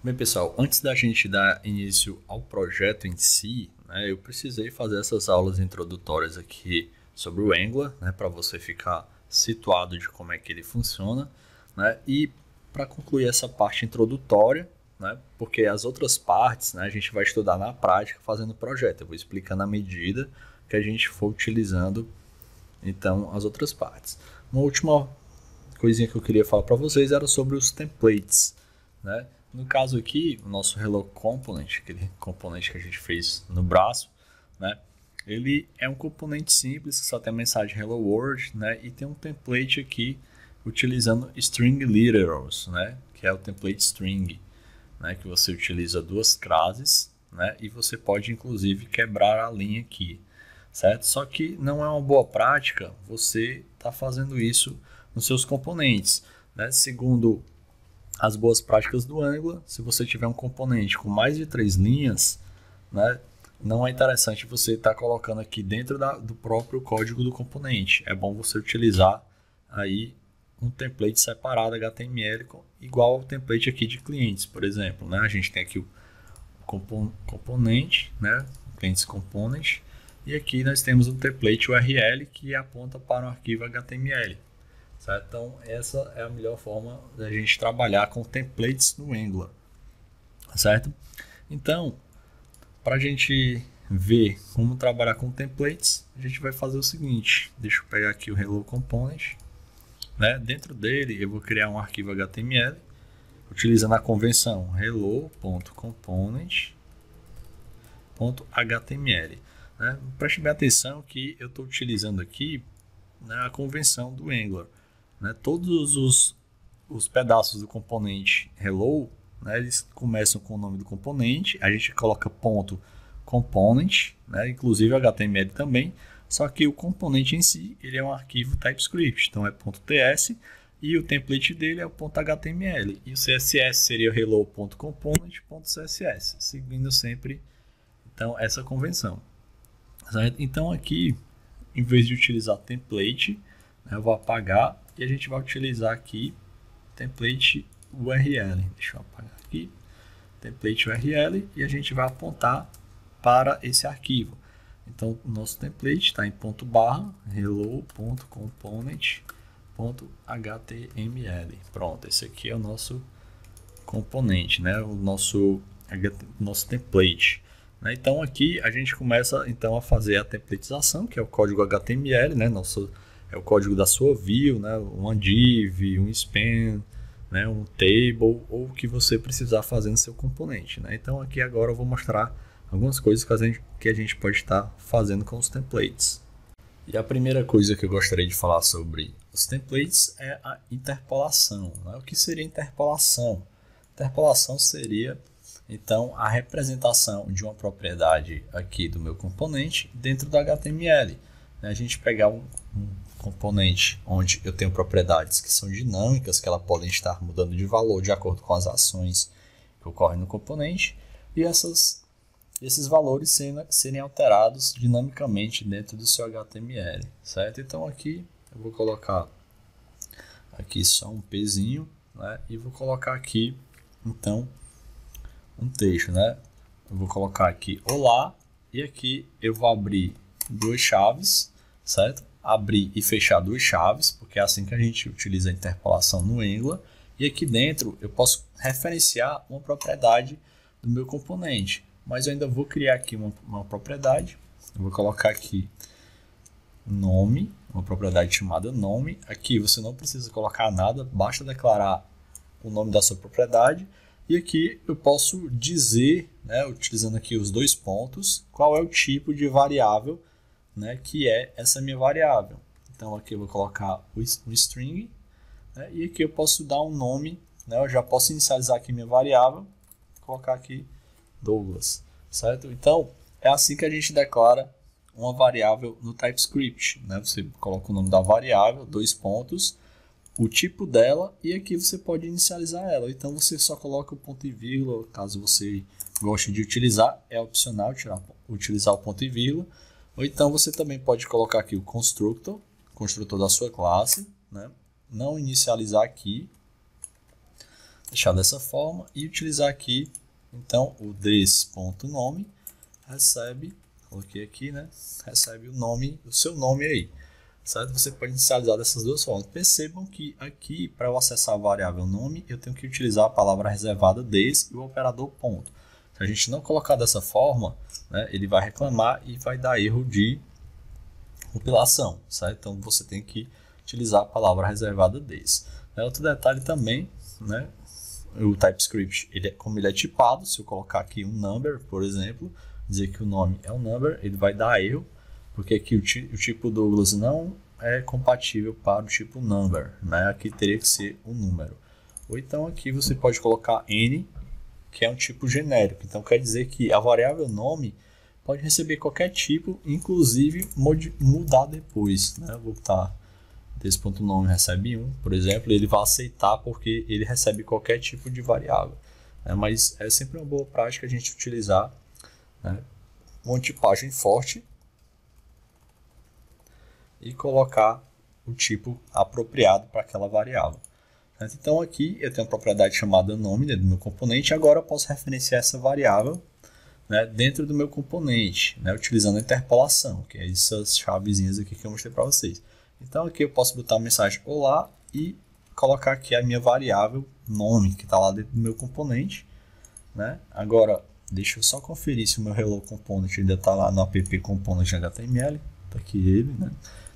Bem, pessoal, antes da gente dar início ao projeto em si, eu precisei fazer essas aulas introdutórias aqui sobre o Angular, para você ficar situado de como é que ele funciona, e para concluir essa parte introdutória, porque as outras partes, a gente vai estudar na prática fazendo o projeto. Eu vou explicando à medida que a gente for utilizando, então, as outras partes. Uma última coisinha que eu queria falar para vocês era sobre os templates, No caso aqui, o nosso Hello Component, aquele componente que a gente fez no braço, ele é um componente simples que só tem a mensagem Hello World, e tem um template aqui utilizando string literals, que é o template string, que você utiliza duas classes, e você pode inclusive quebrar a linha aqui, certo? Só que não é uma boa prática você estar fazendo isso nos seus componentes, Segundo as boas práticas do Angular, se você tiver um componente com mais de 3 linhas, não é interessante você estar colocando aqui dentro do próprio código do componente. É bom você utilizar aí um template separado HTML igual ao template aqui de clientes, por exemplo. A gente tem aqui o componente, clientes component, e aqui nós temos um template URL que aponta para um arquivo HTML. Certo? Então, essa é a melhor forma da gente trabalhar com templates no Angular. Certo? Então, para a gente ver como trabalhar com templates, a gente vai fazer o seguinte. Deixa eu pegar aqui o Hello Component. Dentro dele, eu vou criar um arquivo HTML, utilizando a convenção hello.component.html. Preste bem atenção que eu estou utilizando aqui a convenção do Angular. Todos os pedaços do componente hello, eles começam com o nome do componente, a gente coloca ponto component, inclusive o HTML também, só que o componente em si ele é um arquivo TypeScript, então é .ts, e o template dele é o .html, e o CSS seria o hello.component.css, seguindo sempre então essa convenção. Certo? Então aqui, em vez de utilizar template, eu vou apagar e a gente vai utilizar aqui template URL. Deixa eu apagar aqui. Template URL e a gente vai apontar para esse arquivo. Então, o nosso template está em .barra hello.component.html. Pronto, esse aqui é o nosso componente, o nosso template. Então, aqui a gente começa então a fazer a templatização, que é o código HTML, é o código da sua view, um div, um span, um table, ou o que você precisar fazer no seu componente. Então aqui agora eu vou mostrar algumas coisas que a gente pode estar fazendo com os templates. E a primeira coisa que eu gostaria de falar sobre os templates é a interpolação. O que seria interpolação? Interpolação seria então a representação de uma propriedade aqui do meu componente dentro do HTML. A gente pegar um componente onde eu tenho propriedades que são dinâmicas, que elas podem estar mudando de valor de acordo com as ações que ocorrem no componente, e esses valores serem alterados dinamicamente dentro do seu HTML, certo? Então aqui eu vou colocar aqui só um Pzinho, e vou colocar aqui então um texto, Eu vou colocar aqui olá, e aqui eu vou abrir duas chaves, certo? Abrir e fechar duas chaves, porque é assim que a gente utiliza a interpolação no Angular. E aqui dentro eu posso referenciar uma propriedade do meu componente, mas eu ainda vou criar aqui uma propriedade. Eu vou colocar aqui nome, uma propriedade chamada nome. Aqui você não precisa colocar nada, basta declarar o nome da sua propriedade. E aqui eu posso dizer, utilizando aqui os dois pontos, qual é o tipo de variável que é essa minha variável. Então aqui eu vou colocar um string, e aqui eu posso dar um nome, eu já posso inicializar aqui minha variável, colocar aqui Douglas, certo? Então é assim que a gente declara uma variável no TypeScript, Você coloca o nome da variável, dois pontos, o tipo dela, e aqui você pode inicializar ela. Então você só coloca o ponto e vírgula, caso você goste de utilizar, é opcional utilizar o ponto e vírgula. Ou então você também pode colocar aqui o constructor da sua classe, não inicializar aqui, deixar dessa forma e utilizar aqui, então, o this.nome recebe, coloquei aqui, né? Recebe o nome, o seu nome aí, certo? Você pode inicializar dessas duas formas. Percebam que aqui, para eu acessar a variável nome, eu tenho que utilizar a palavra reservada this e o operador ponto. Se a gente não colocar dessa forma, né, ele vai reclamar e vai dar erro de compilação, certo? Então você tem que utilizar a palavra reservada this. Outro detalhe também, né? O TypeScript, como ele é tipado, se eu colocar aqui um number, por exemplo, dizer que o nome é um number, ele vai dar erro, porque aqui o tipo Douglas não é compatível para o tipo number, né? Aqui teria que ser um número. Ou então aqui você pode colocar n, que é um tipo genérico. Então quer dizer que a variável nome pode receber qualquer tipo, inclusive mudar depois, né? Eu vou botar this.nome recebe 1, por exemplo, ele vai aceitar porque ele recebe qualquer tipo de variável. Mas é sempre uma boa prática a gente utilizar, né, uma tipagem forte e colocar o tipo apropriado para aquela variável. Então aqui eu tenho uma propriedade chamada nome dentro do meu componente, agora eu posso referenciar essa variável, né, dentro do meu componente, né, utilizando a interpolação, que é essas chavezinhas aqui que eu mostrei para vocês. Então aqui eu posso botar uma mensagem olá e colocar aqui a minha variável nome, que está lá dentro do meu componente, né? Agora, deixa eu só conferir se o meu hello component ainda está lá no app component HTML. Está aqui ele, né?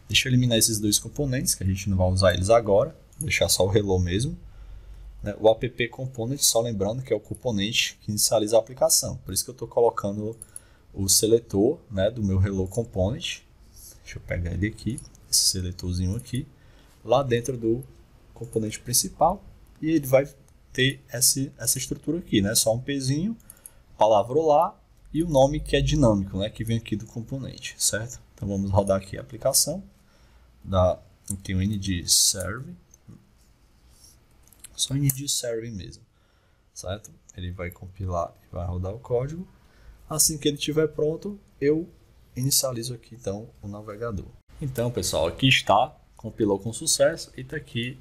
Deixa eu eliminar esses dois componentes, que a gente não vai usar eles agora. Vou deixar só o hello mesmo. O app component, só lembrando que é o componente que inicializa a aplicação. Por isso que eu estou colocando o seletor, né, do meu hello component. Deixa eu pegar ele aqui. Esse seletorzinho aqui, lá dentro do componente principal, e ele vai ter essa estrutura aqui, né? Só um pezinho, palavra olá e o nome que é dinâmico, né? Que vem aqui do componente, certo? Então vamos rodar aqui a aplicação, tem o ng serve, só ng serve mesmo, certo? Ele vai compilar e vai rodar o código. Assim que ele estiver pronto, eu inicializo aqui então o navegador. Então, pessoal, aqui está, compilou com sucesso e está aqui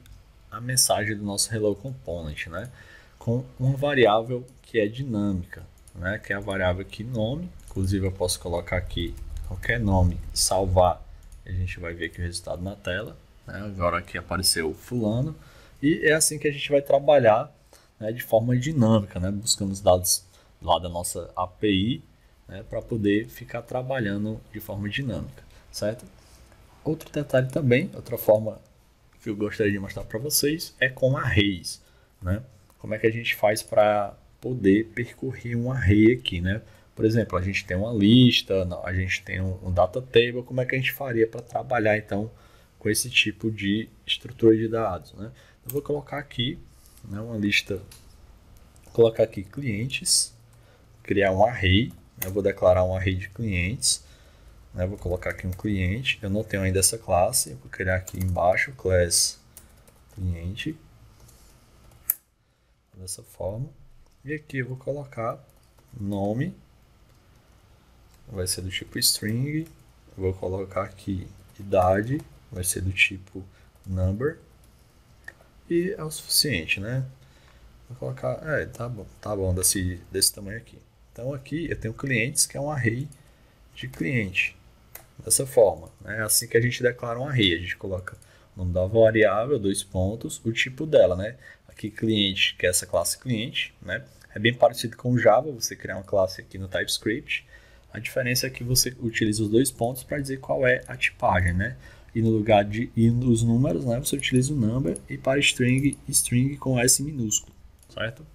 a mensagem do nosso Hello Component, né? Com uma variável que é dinâmica, né? Que é a variável aqui nome. Inclusive, eu posso colocar aqui qualquer nome, salvar, e a gente vai ver aqui o resultado na tela, né? Agora aqui apareceu fulano. E é assim que a gente vai trabalhar, né, de forma dinâmica, né? Buscando os dados lá da nossa API, né, para poder ficar trabalhando de forma dinâmica, certo? Outro detalhe também, outra forma que eu gostaria de mostrar para vocês é com arrays, né? Como é que a gente faz para poder percorrer um array aqui, né? Por exemplo, a gente tem uma lista, a gente tem um data table, como é que a gente faria para trabalhar então com esse tipo de estrutura de dados, né? Eu vou colocar aqui, né, uma lista, vou colocar aqui clientes, criar um array, eu vou declarar um array de clientes. Eu vou colocar aqui um cliente, eu não tenho ainda essa classe, eu vou criar aqui embaixo class cliente, dessa forma, e aqui eu vou colocar nome, vai ser do tipo string, eu vou colocar aqui idade, vai ser do tipo number, e é o suficiente, né? Vou colocar, tá bom desse tamanho aqui. Então aqui eu tenho clientes, que é um array de cliente. Dessa forma, né? É assim que a gente declara um array, a gente coloca o nome da variável, 2 pontos, o tipo dela, né? Aqui cliente, que é essa classe cliente, né? É bem parecido com o Java, você criar uma classe aqui no TypeScript. A diferença é que você utiliza os 2 pontos para dizer qual é a tipagem, né? E no lugar de ir nos números, né, você utiliza o number, e para string, string com S minúsculo, certo?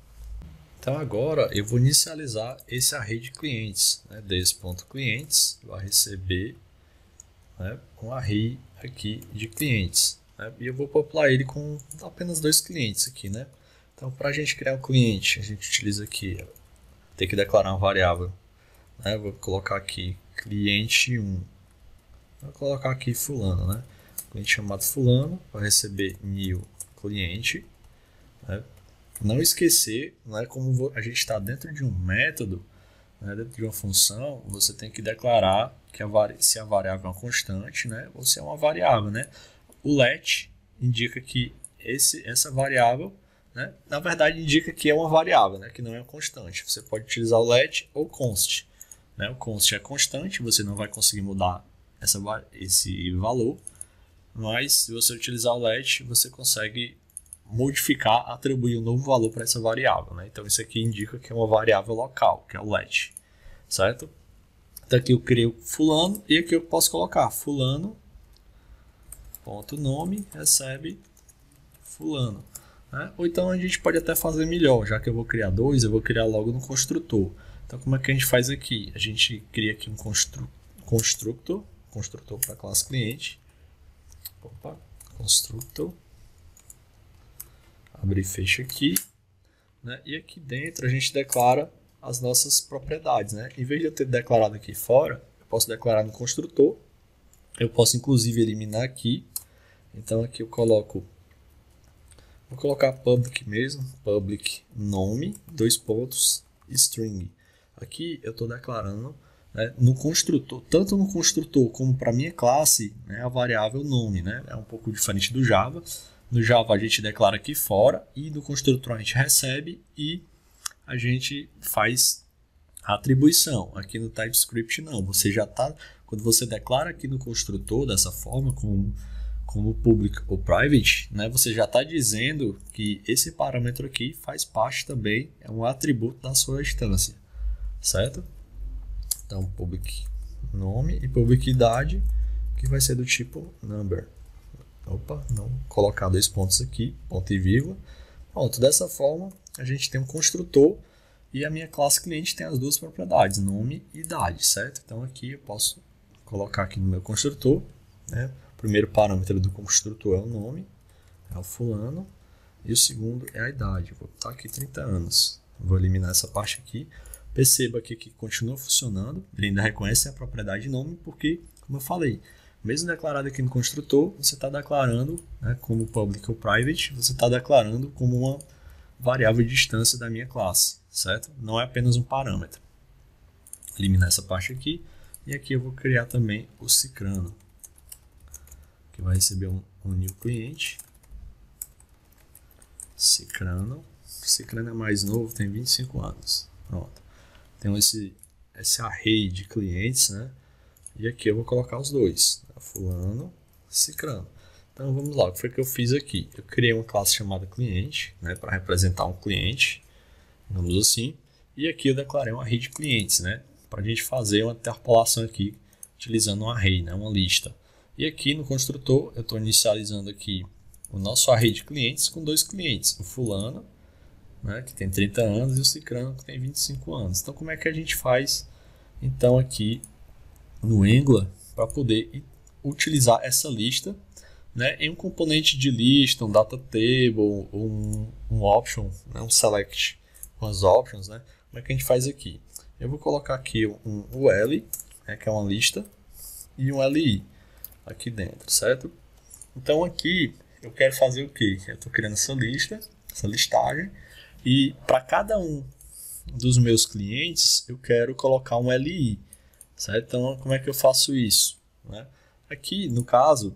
Então agora eu vou inicializar esse array de clientes, né? This.clientes vai receber, né, um array aqui de clientes, né? E eu vou popular ele com apenas 2 clientes aqui, né? Então, para a gente criar um cliente, a gente utiliza aqui, tem que declarar uma variável, né? Vou colocar aqui cliente 1, vou colocar aqui fulano, né? Cliente chamado fulano vai receber new cliente, né? Não esquecer, né, como a gente está dentro de um método, né, dentro de uma função, você tem que declarar que se a variável é uma constante, né, ou se é uma variável, né? O let indica que essa variável né? Na verdade, indica que é uma variável, né? Que não é uma constante. Você pode utilizar o let ou const. Né? O const é constante, você não vai conseguir mudar esse valor, mas se você utilizar o let, você consegue modificar, atribuir um novo valor para essa variável. Né? Então, isso aqui indica que é uma variável local, que é o let, certo? Então, aqui eu criei o fulano e aqui eu posso colocar fulano.nome recebe fulano. Né? Ou então a gente pode até fazer melhor, já que eu vou criar dois, eu vou criar logo no construtor. Então, como é que a gente faz aqui? A gente cria aqui um construtor para a classe cliente. Opa, construtor. Abre e fecha aqui. Né? E aqui dentro a gente declara as nossas propriedades. Né? Em vez de eu ter declarado aqui fora, eu posso declarar no construtor. Eu posso inclusive eliminar aqui. Então aqui eu coloco... Vou colocar public mesmo. Public nome, string. Aqui eu estou declarando, né, no construtor, tanto no construtor como para minha classe, né, a variável nome. Né, é um pouco diferente do Java. No Java a gente declara aqui fora e no construtor a gente recebe e a gente faz a atribuição. Aqui no TypeScript não. Você já está, quando você declara aqui no construtor dessa forma, como public ou private, né, você já está dizendo que esse parâmetro aqui faz parte também, é um atributo da sua instância. Certo? Então, public nome e public idade, que vai ser do tipo number. Opa, não colocar dois pontos aqui, ponto e vírgula. Pronto, dessa forma a gente tem um construtor e a minha classe cliente tem as duas propriedades, nome e idade, certo? Então aqui eu posso colocar aqui no meu construtor, né? O primeiro parâmetro do construtor é o nome, é o fulano, e o segundo é a idade. Vou botar aqui 30 anos. Vou eliminar essa parte aqui. Perceba aqui que continua funcionando, ele ainda reconhece a propriedade nome, porque, como eu falei, mesmo declarado aqui no construtor, você está declarando, né, como public ou private, você está declarando como uma variável de distância da minha classe, certo? Não é apenas um parâmetro. Eliminar essa parte aqui, e aqui eu vou criar também o Cicrano, que vai receber um new cliente. Cicrano é mais novo, tem 25 anos. Pronto. Tem esse array de clientes, né? E aqui eu vou colocar os dois, fulano, cicrano. Então vamos lá, o que foi que eu fiz aqui? Eu criei uma classe chamada cliente, né, para representar um cliente, digamos assim. E aqui eu declarei um array de clientes, né, para a gente fazer uma interpolação aqui, utilizando um array, né, uma lista. E aqui no construtor eu estou inicializando aqui o nosso array de clientes com dois clientes, o fulano, né, que tem 30 anos, e o cicrano, que tem 25 anos. Então, como é que a gente faz, então, aqui no Angular, para poder utilizar essa lista, né, em um componente de lista, um data table, um option, né, um select com as options, né? Como é que a gente faz aqui? Eu vou colocar aqui um UL, né, que é uma lista, e um LI aqui dentro, certo? Então, aqui eu quero fazer o quê? Eu estou criando essa lista, essa listagem, e para cada um dos meus clientes, eu quero colocar um LI. Certo? Então, como é que eu faço isso? Né? Aqui, no caso,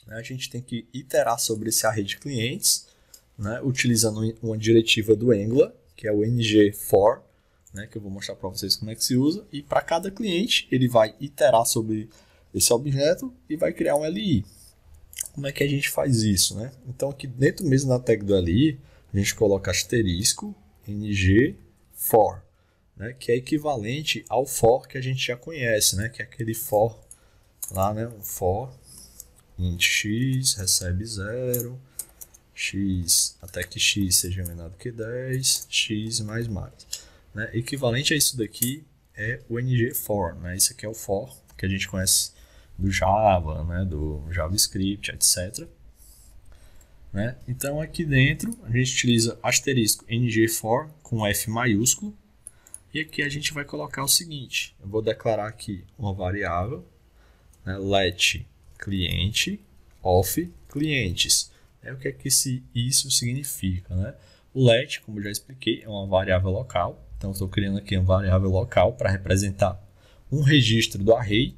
né, a gente tem que iterar sobre esse array de clientes, né, utilizando uma diretiva do Angular, que é o ng_for, né, que eu vou mostrar para vocês como é que se usa. E para cada cliente, ele vai iterar sobre esse objeto e vai criar um LI. Como é que a gente faz isso? Né? Então, aqui dentro mesmo da tag do LI, a gente coloca asterisco ng_for. Né, que é equivalente ao for que a gente já conhece, né, que é aquele for lá, né, um for int x recebe 0, x até que x seja menor do que 10, x mais. Né, equivalente a isso daqui é o ng_for, né, isso aqui é o for que a gente conhece do Java, né, do JavaScript, etc. Né, então aqui dentro a gente utiliza asterisco ng_for com F maiúsculo. E aqui a gente vai colocar o seguinte, eu vou declarar aqui uma variável, né, let cliente of clientes. O que é que isso significa? Né? O let, como eu já expliquei, é uma variável local. Então, estou criando aqui uma variável local para representar um registro do array.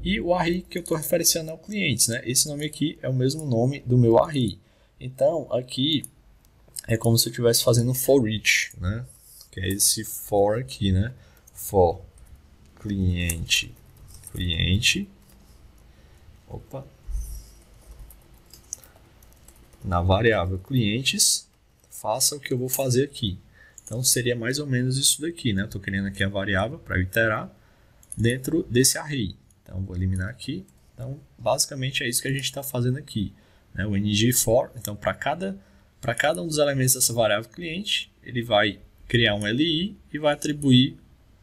E o array que eu estou referenciando ao cliente. Né? Esse nome aqui é o mesmo nome do meu array. Então, aqui é como se eu estivesse fazendo um for each, né? Que é esse for aqui, né? For cliente, opa, na variável clientes, faça o que eu vou fazer aqui. Então, seria mais ou menos isso daqui, né? Eu estou querendo aqui a variável para iterar dentro desse array. Então, vou eliminar aqui. Então, basicamente é isso que a gente está fazendo aqui, né? O ng for, então, para cada um dos elementos dessa variável cliente, ele vai criar um li e vai atribuir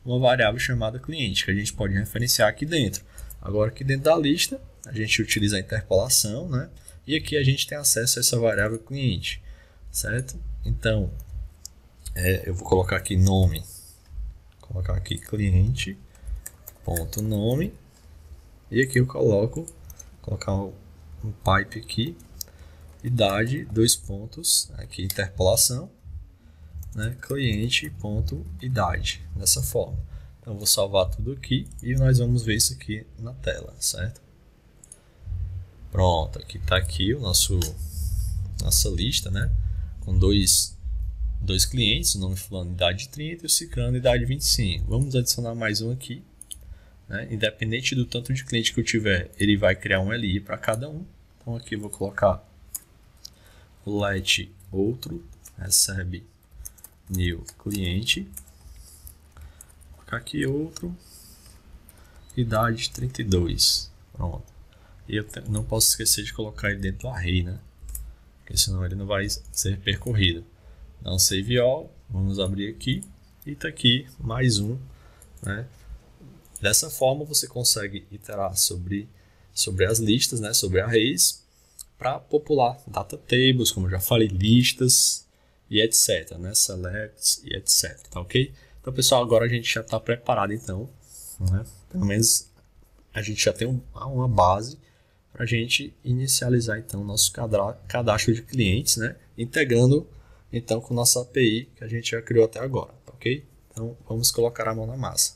uma variável chamada cliente, que a gente pode referenciar aqui dentro. Agora, aqui dentro da lista, a gente utiliza a interpolação, né? E aqui a gente tem acesso a essa variável cliente, certo? Então, eu vou colocar aqui nome, colocar aqui cliente.nome, e aqui eu colocar um pipe aqui, idade, 2 pontos, aqui interpolação, né, cliente.idade, dessa forma. Então, eu vou salvar tudo aqui e nós vamos ver isso aqui na tela, certo? Pronto, aqui está aqui o nossa lista, né, com dois clientes, o nome fulano, idade 30 e o ciclano, idade 25. Vamos adicionar mais um aqui, né? Independente do tanto de cliente que eu tiver, ele vai criar um LI para cada um. Então, aqui eu vou colocar o let outro, recebe new cliente, vou colocar aqui outro, idade 32, pronto. E eu não posso esquecer de colocar ele dentro do array, né? Porque senão ele não vai ser percorrido. Então, save all, vamos abrir aqui, e está aqui mais um, né? Dessa forma você consegue iterar sobre as listas, né? Sobre arrays, para popular data tables, como eu já falei, listas e etc, né? Selects e etc, tá ok? Então, pessoal, agora a gente já está preparado, então, né? Pelo menos a gente já tem uma base para a gente inicializar, então, o nosso cadastro de clientes, né? Integrando, então, com nossa API que a gente já criou até agora, tá ok? Então, vamos colocar a mão na massa.